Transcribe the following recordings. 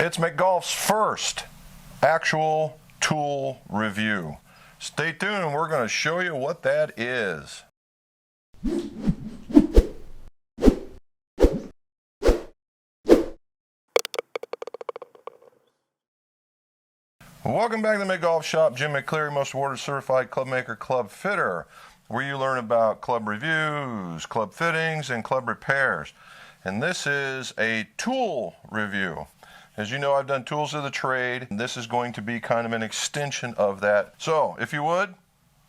It's McGolf's first actual tool review. Stay tuned and we're going to show you what that is. Welcome back to the McGolf Shop. Jim McCleary, most awarded certified club maker, club fitter, where you learn about club reviews, club fittings, and club repairs. And this is a tool review. As you know, I've done tools of the trade. This is going to be kind of an extension of that. So if you would,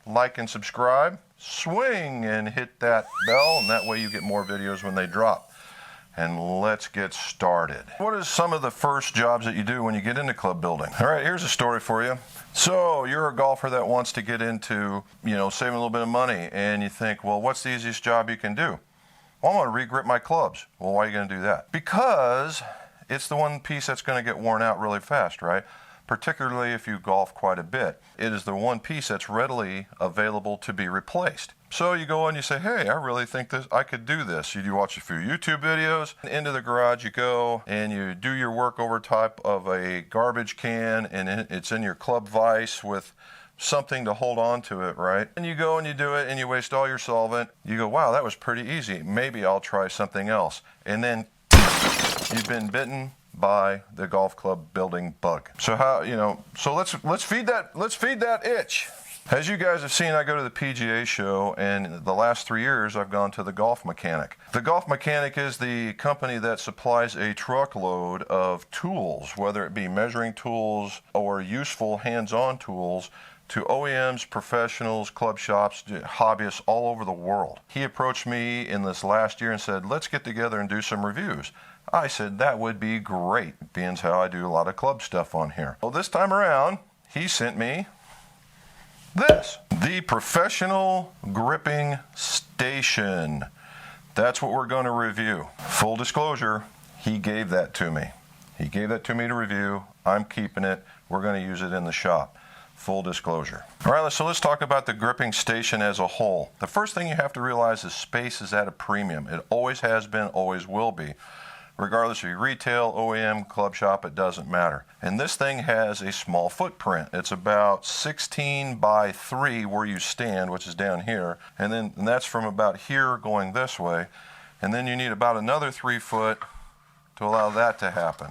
like and subscribe, swing and hit that bell, and that way you get more videos when they drop. And let's get started. What are some of the first jobs that you do when you get into club building? All right, here's a story for you. So you're a golfer that wants to get into, saving a little bit of money, and you think, well, what's the easiest job you can do? Well, I want to re-grip my clubs. Well, why are you going to do that? Because it's the one piece that's going to get worn out really fast, right? Particularly if you golf quite a bit. It is the one piece that's readily available to be replaced. So you go and you say, hey, I really think I could do this. You watch a few YouTube videos, into the garage you go, and you do your work over top of a garbage can, and it's in your club vise with something to hold on to it, right? And you go and you do it, and you waste all your solvent. You go, wow, that was pretty easy. Maybe I'll try something else. And then you've been bitten by the golf club building bug. So let's feed that itch. As you guys have seen, I go to the PGA show, and the last 3 years I've gone to the Golf Mechanic. The Golf Mechanic is the company that supplies a truckload of tools, whether it be measuring tools or useful hands-on tools, to OEMs, professionals, club shops, hobbyists all over the world. He approached me in this last year and said, let's get together and do some reviews. I said, that would be great, being as how I do a lot of club stuff on here. Well, this time around, he sent me this, the Professional Gripping Station. That's what we're going to review. Full disclosure, he gave that to me. He gave that to me to review. I'm keeping it. We're going to use it in the shop. Full disclosure. All right, so let's talk about the gripping station as a whole. The first thing you have to realize is space is at a premium. It always has been, always will be. Regardless if you retail, OEM, club shop, it doesn't matter. And this thing has a small footprint. It's about 16 by 3 where you stand, which is down here. And that's from about here going this way. And then you need about another 3 foot to allow that to happen.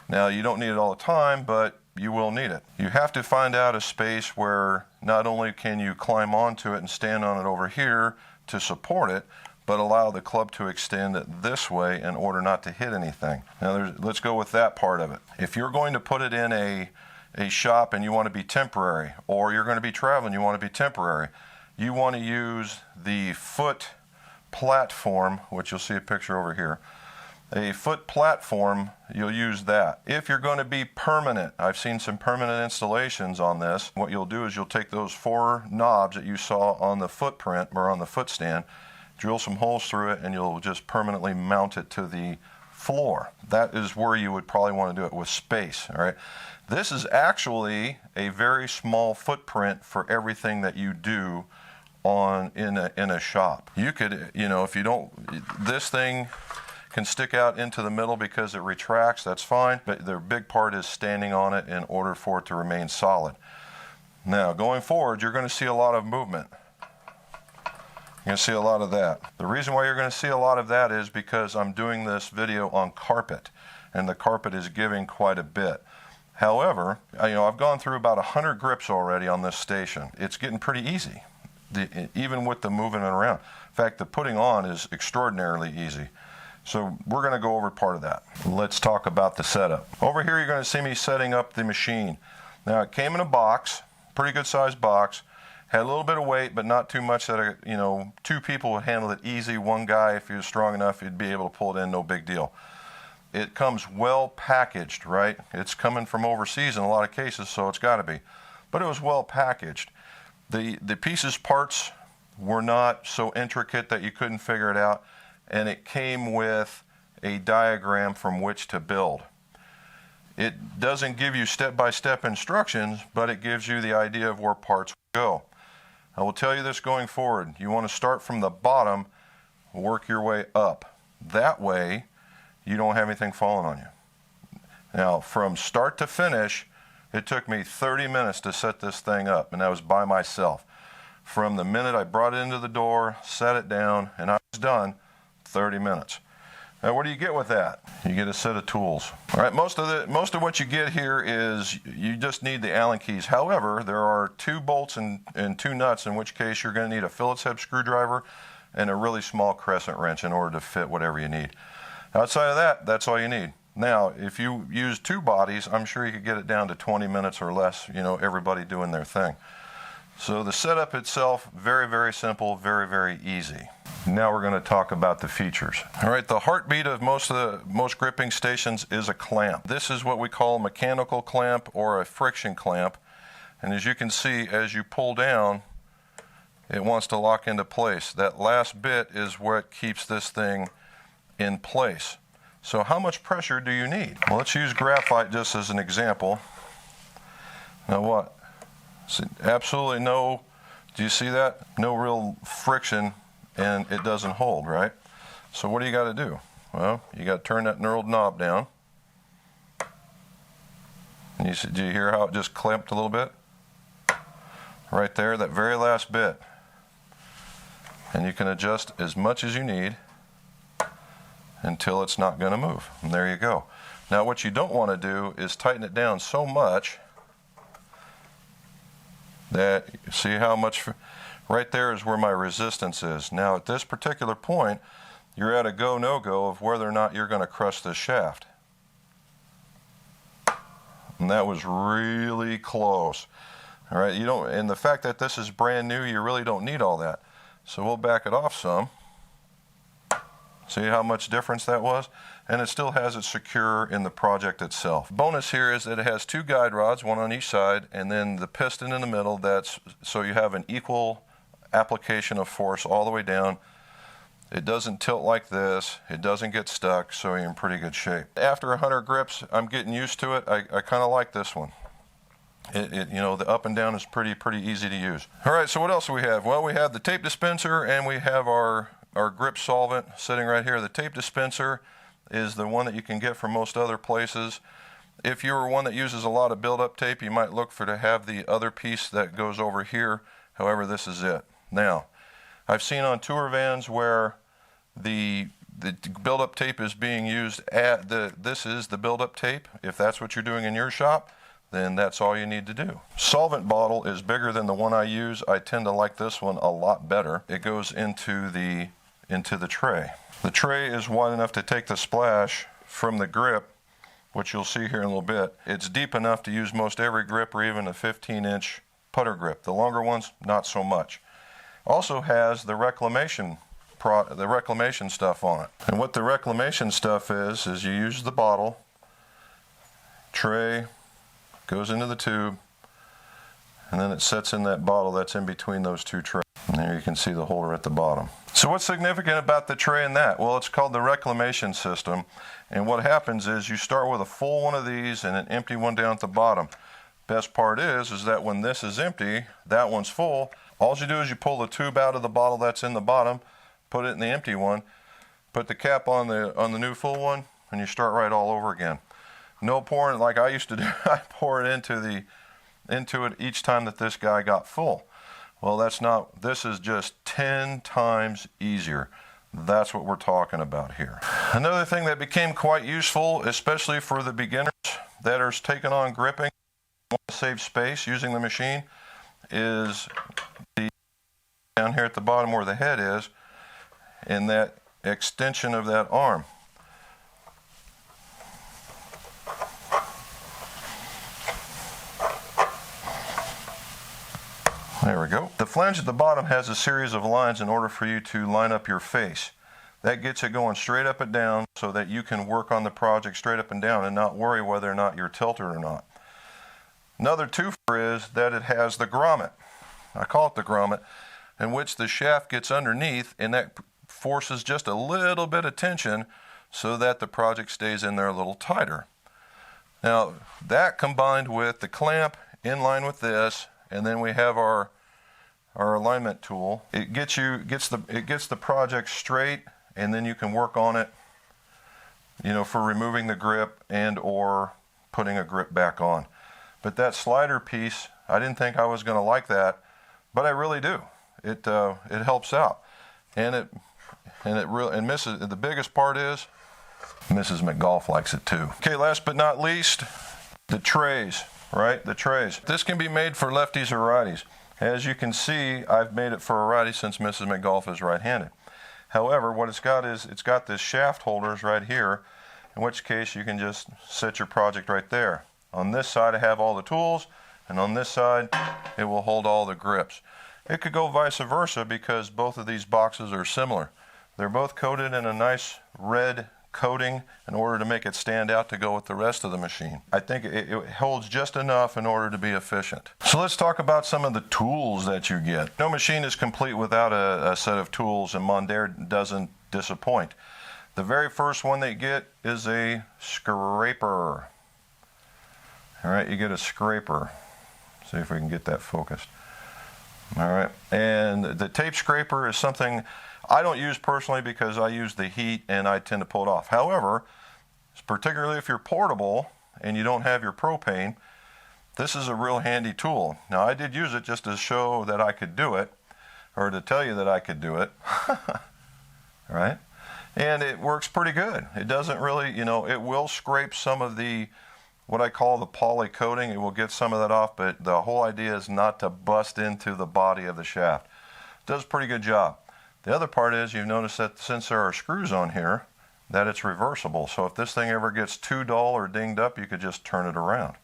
Now, you don't need it all the time, but you will need it. You have to find out a space where not only can you climb onto it and stand on it over here to support it, but allow the club to extend it this way in order not to hit anything. Now let's go with that part of it. If you're going to put it in a shop and you want to be temporary, or you're going to be traveling, you want to be temporary, you want to use the foot platform, which you'll see a picture over here. A foot platform, you'll use that. If you're going to be permanent, I've seen some permanent installations on this. What you'll do is you'll take those 4 knobs that you saw on the footprint or on the foot stand, drill some holes through it, and you'll just permanently mount it to the floor. That is where you would probably want to do it with space, all right? This is actually a very small footprint for everything that you do in a shop. You could, if you don't, this thing can stick out into the middle because it retracts, that's fine, but the big part is standing on it in order for it to remain solid. Now, going forward, you're going to see a lot of movement. You're going to see a lot of that. The reason why you're going to see a lot of that is because I'm doing this video on carpet, and the carpet is giving quite a bit. However, I've gone through about 100 grips already on this station. It's getting pretty easy, even with the moving it around. In fact, the putting on is extraordinarily easy. So we're going to go over part of that. Let's talk about the setup. Over here, you're going to see me setting up the machine. Now, it came in a box, pretty good sized box. Had a little bit of weight, but not too much that, 2 people would handle it easy. One guy, if he was strong enough, he'd be able to pull it in, no big deal. It comes well packaged, right? It's coming from overseas in a lot of cases, so it's got to be. But it was well packaged. The pieces, parts were not so intricate that you couldn't figure it out, and it came with a diagram from which to build. It doesn't give you step-by-step instructions, but it gives you the idea of where parts go. I will tell you this going forward. You want to start from the bottom, work your way up. That way, you don't have anything falling on you. Now, from start to finish, it took me 30 minutes to set this thing up, and I was by myself. From the minute I brought it into the door, set it down, and I was done, 30 minutes. Now, what do you get with that? You get a set of tools. All right, most of what you get here is you just need the Allen keys. However, there are 2 bolts and 2 nuts, in which case you're going to need a Phillips head screwdriver and a really small crescent wrench in order to fit whatever you need. Outside of that, that's all you need. Now, if you use 2 bodies, I'm sure you could get it down to 20 minutes or less, you know, everybody doing their thing. So the setup itself, very, very simple, very, very easy. Now we're going to talk about the features. All right, the heartbeat of most gripping stations is a clamp. This is what we call a mechanical clamp or a friction clamp. And as you can see, as you pull down, it wants to lock into place. That last bit is what keeps this thing in place. So how much pressure do you need? Well, let's use graphite just as an example. Now what? So absolutely no, do you see that? No real friction, and it doesn't hold, right? So what do you got to do? Well, you got to turn that knurled knob down. And do you hear how it just clamped a little bit? Right there, that very last bit. And you can adjust as much as you need until it's not going to move. And there you go. Now what you don't want to do is tighten it down so much that, see how much, right there is where my resistance is. Now at this particular point, you're at a go, no go of whether or not you're going to crush this shaft. And that was really close. All right, you don't, and the fact that this is brand new, you really don't need all that. So we'll back it off some. See how much difference that was? And it still has it secure in the project itself. Bonus here is that it has 2 guide rods, one on each side, and then the piston in the middle, that's so you have an equal application of force all the way down. It doesn't tilt like this, it doesn't get stuck, so you're in pretty good shape. After 100 grips, I'm getting used to it. I kind of like this one. You know, the up and down is pretty easy to use. All right, so what else do we have? Well, we have the tape dispenser, and we have our grip solvent sitting right here. The tape dispenser is the one that you can get from most other places. If you're one that uses a lot of build-up tape, you might look for to have the other piece that goes over here. However, this is it. Now, I've seen on tour vans where the build-up tape is being used this is the build-up tape. If that's what you're doing in your shop, then that's all you need to do. Solvent bottle is bigger than the one I use. I tend to like this one a lot better. It goes into the tray. The tray is wide enough to take the splash from the grip, which you'll see here in a little bit. It's deep enough to use most every grip or even a 15-inch putter grip. The longer ones, not so much. Also has the reclamation stuff on it. And what the reclamation stuff is you use the bottle, tray, goes into the tube, and then it sets in that bottle that's in between those 2 trays. And there you can see the holder at the bottom. So what's significant about the tray and that? Well, it's called the Reclamation System. And what happens is you start with a full one of these and an empty one down at the bottom. Best part is that when this is empty, that one's full. All you do is you pull the tube out of the bottle that's in the bottom, put it in the empty one, put the cap on the new full one, and you start right all over again. No pouring like I used to do. I pour it into it each time that this guy got full. Well, this is just 10 times easier. That's what we're talking about here. Another thing that became quite useful, especially for the beginners that are taking on gripping, want to save space using the machine, is down here at the bottom where the head is, and that extension of that arm. There we go. The flange at the bottom has a series of lines in order for you to line up your face. That gets it going straight up and down so that you can work on the project straight up and down and not worry whether or not you're tilted or not. Another twofer is that it has the grommet. I call it the grommet, in which the shaft gets underneath, and that forces just a little bit of tension so that the project stays in there a little tighter. Now, that combined with the clamp in line with this, and then we have our alignment tool. It gets the project straight, and then you can work on it, you know, for removing the grip and or putting a grip back on. But that slider piece, I didn't think I was going to like that, but I really do. It helps out, and the biggest part is Mrs. McGolf likes it too. Okay, last but not least, the trays, right? The trays. This can be made for lefties or righties. As you can see, I've made it for a righty since Mrs. McGolf is right-handed. However, what it's got is it's got this shaft holders right here, in which case you can just set your project right there. On this side I have all the tools, and on this side it will hold all the grips. It could go vice versa because both of these boxes are similar. They're both coated in a nice red coating in order to make it stand out to go with the rest of the machine. I think it holds just enough in order to be efficient. So let's talk about some of the tools that you get. No machine is complete without a set of tools, and Mondaire doesn't disappoint. The very first one they get is a scraper. All right, you get a scraper. See if we can get that focused. All right, and the tape scraper is something I don't use personally because I use the heat and I tend to pull it off. However, particularly if you're portable and you don't have your propane, this is a real handy tool. Now, I did use it just to show that I could do it, or to tell you that I could do it. Right? And it works pretty good. It doesn't really, it will scrape some of the, what I call the poly coating. It will get some of that off, but the whole idea is not to bust into the body of the shaft. It does a pretty good job. The other part is you've noticed that since there are screws on here, that it's reversible. So if this thing ever gets too dull or dinged up, you could just turn it around.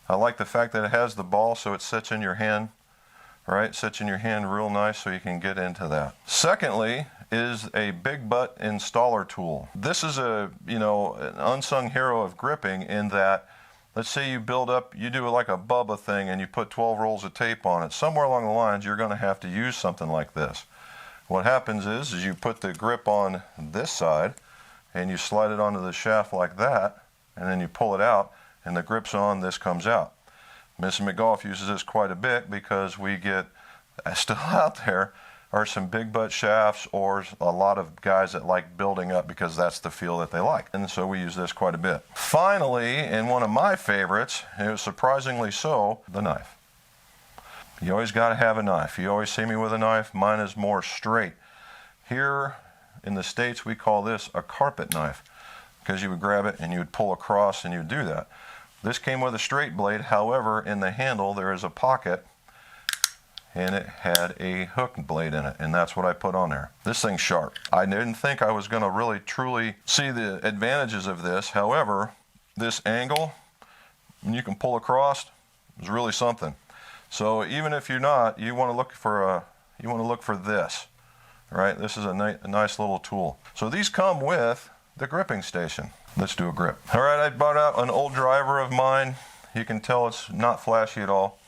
I like the fact that it has the ball so it sits in your hand, right? Sits in your hand real nice so you can get into that. Secondly is a big butt installer tool. This is an unsung hero of gripping in that, let's say you do like a Bubba thing and you put 12 rolls of tape on it. Somewhere along the lines, you're going to have to use something like this. What happens is you put the grip on this side and you slide it onto the shaft like that, and then you pull it out and the grip's on, this comes out. Mrs. McGolf uses this quite a bit because we get, still out there are some big butt shafts or a lot of guys that like building up because that's the feel that they like. And so we use this quite a bit. Finally, and one of my favorites, it was surprisingly so, the knife. You always got to have a knife. You always see me with a knife. Mine is more straight. Here in the States, we call this a carpet knife because you would grab it and you would pull across and you would do that. This came with a straight blade. However, in the handle, there is a pocket and it had a hook blade in it, and that's what I put on there. This thing's sharp. I didn't think I was going to really truly see the advantages of this. However, this angle, and you can pull across, is really something. So even if you're not, you want to look for this, right? This is a nice little tool. So these come with the gripping station. Let's do a grip. All right, I brought out an old driver of mine. You can tell it's not flashy at all.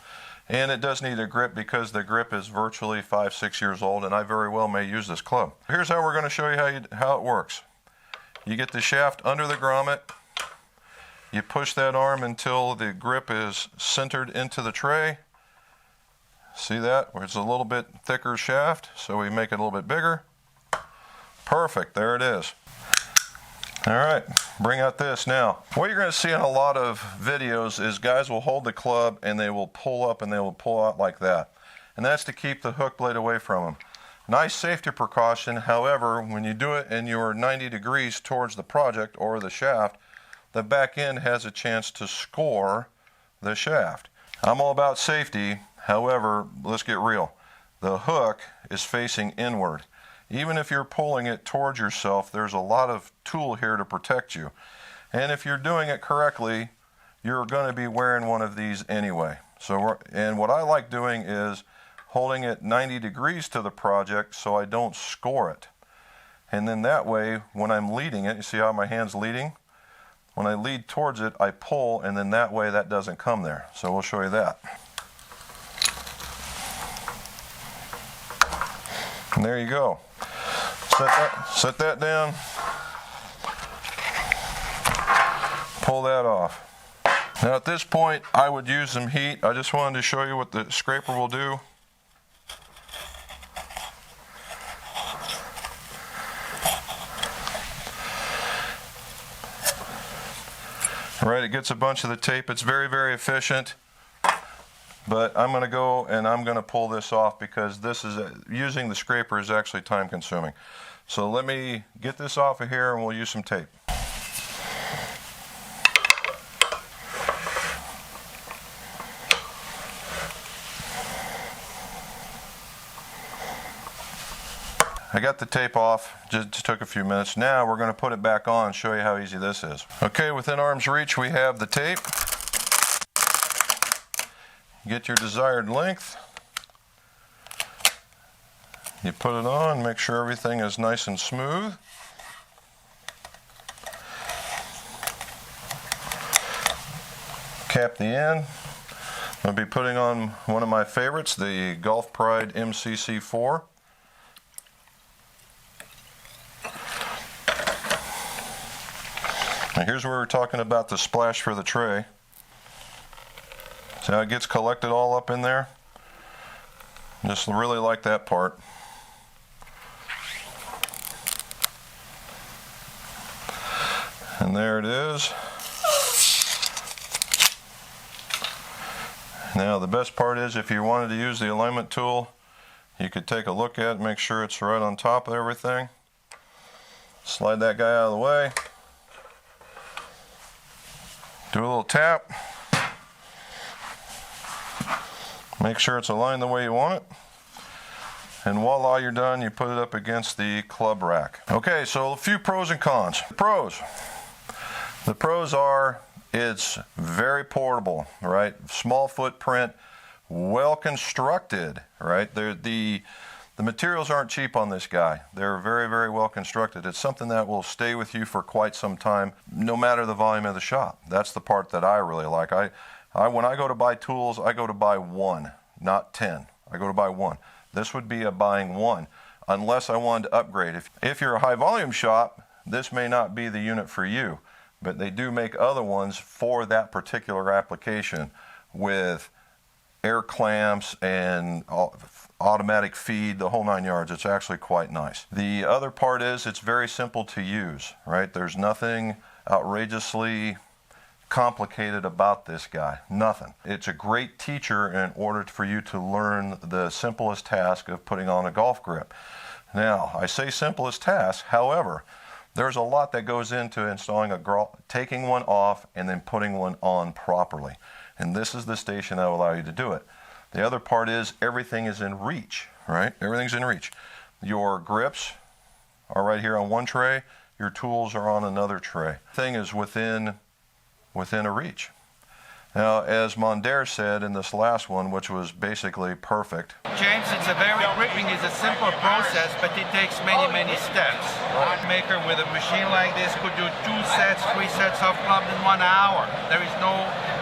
And it does need a grip because the grip is virtually 5-6 years old, and I very well may use this club. Here's how we're going to show you how it works. You get the shaft under the grommet. You push that arm until the grip is centered into the tray. See that? Where it's a little bit thicker shaft, so we make it a little bit bigger. Perfect, there it is. All right, bring out this now. What you're going to see in a lot of videos is guys will hold the club and they will pull up and they will pull out like that. And that's to keep the hook blade away from them. Nice safety precaution. However, when you do it and you're 90 degrees towards the project or the shaft, the back end has a chance to score the shaft. I'm all about safety. However, let's get real. The hook is facing inward. Even if you're pulling it towards yourself, there's a lot of tool here to protect you. And if you're doing it correctly, you're going to be wearing one of these anyway. And what I like doing is holding it 90 degrees to the project so I don't score it. And then that way, when I'm leading it, you see how my hand's leading? When I lead towards it, I pull, and then that way that doesn't come there. So we'll show you that. And there you go. Set that down. Pull that off. Now at this point, I would use some heat. I just wanted to show you what the scraper will do. Right, it gets a bunch of the tape. It's very, very efficient. But I'm going to go and I'm going to pull this off because this is using the scraper is actually time consuming. So let me get this off of here and we'll use some tape. I got the tape off, just took a few minutes. Now we're going to put it back on and show you how easy this is. Okay, within arm's reach we have the tape. Get your desired length. You put it on, make sure everything is nice and smooth. Cap the end. I'll be putting on one of my favorites, the Golf Pride MCC4. Now here's where we're talking about the splash for the tray. See how it gets collected all up in there? Just really like that part. And there it is. Now the best part is if you wanted to use the alignment tool, you could take a look at it, make sure it's right on top of everything. Slide that guy out of the way. Do a little tap. Make sure it's aligned the way you want it. And voila, you're done. You put it up against the club rack. Okay, so a few pros and cons. Pros. The pros are it's very portable, right? Small footprint, well constructed, right? The materials aren't cheap on this guy. They're very, very well constructed. It's something that will stay with you for quite some time, no matter the volume of the shop. That's the part that I really like. When I go to buy tools, I go to buy one, not 10. I go to buy one. This would be a buying one, unless I wanted to upgrade. If you're a high volume shop, this may not be the unit for you, but they do make other ones for that particular application with air clamps and automatic feed, the whole 9 yards. It's actually quite nice. The other part is it's very simple to use, right? There's nothing outrageously complicated about this guy. Nothing. It's a great teacher in order for you to learn the simplest task of putting on a golf grip. Now, I say simplest task, however, there's a lot that goes into installing taking one off and then putting one on properly. And this is the station that will allow you to do it. The other part is everything is in reach, right? Everything's in reach. Your grips are right here on one tray. Your tools are on another tray. Thing is within a reach. Now, as Mondaire said in this last one, which was basically perfect. James, gripping is a simple process, but it takes many steps. A maker with a machine like this could do 2 sets, 3 sets of clubs in 1 hour. There is no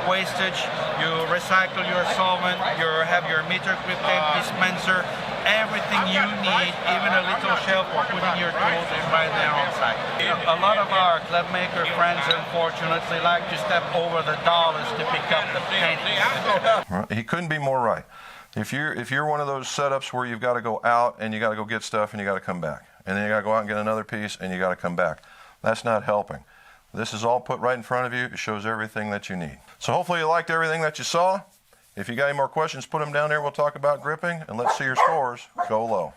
wastage. You recycle your solvent, you have your meter grip tape dispenser, everything you need, even a little shelf for putting your tools is right there on site. A lot of our club maker friends, unfortunately, like to step over the dollars to pick up the pennies. He couldn't be more right. If you're one of those setups where you've got to go out and you got to go get stuff and you got to come back, and then you got to go out and get another piece and you got to come back, that's not helping. This is all put right in front of you. It shows everything that you need. So hopefully you liked everything that you saw. If you got any more questions, put them down there. We'll talk about gripping, and let's see your scores go low.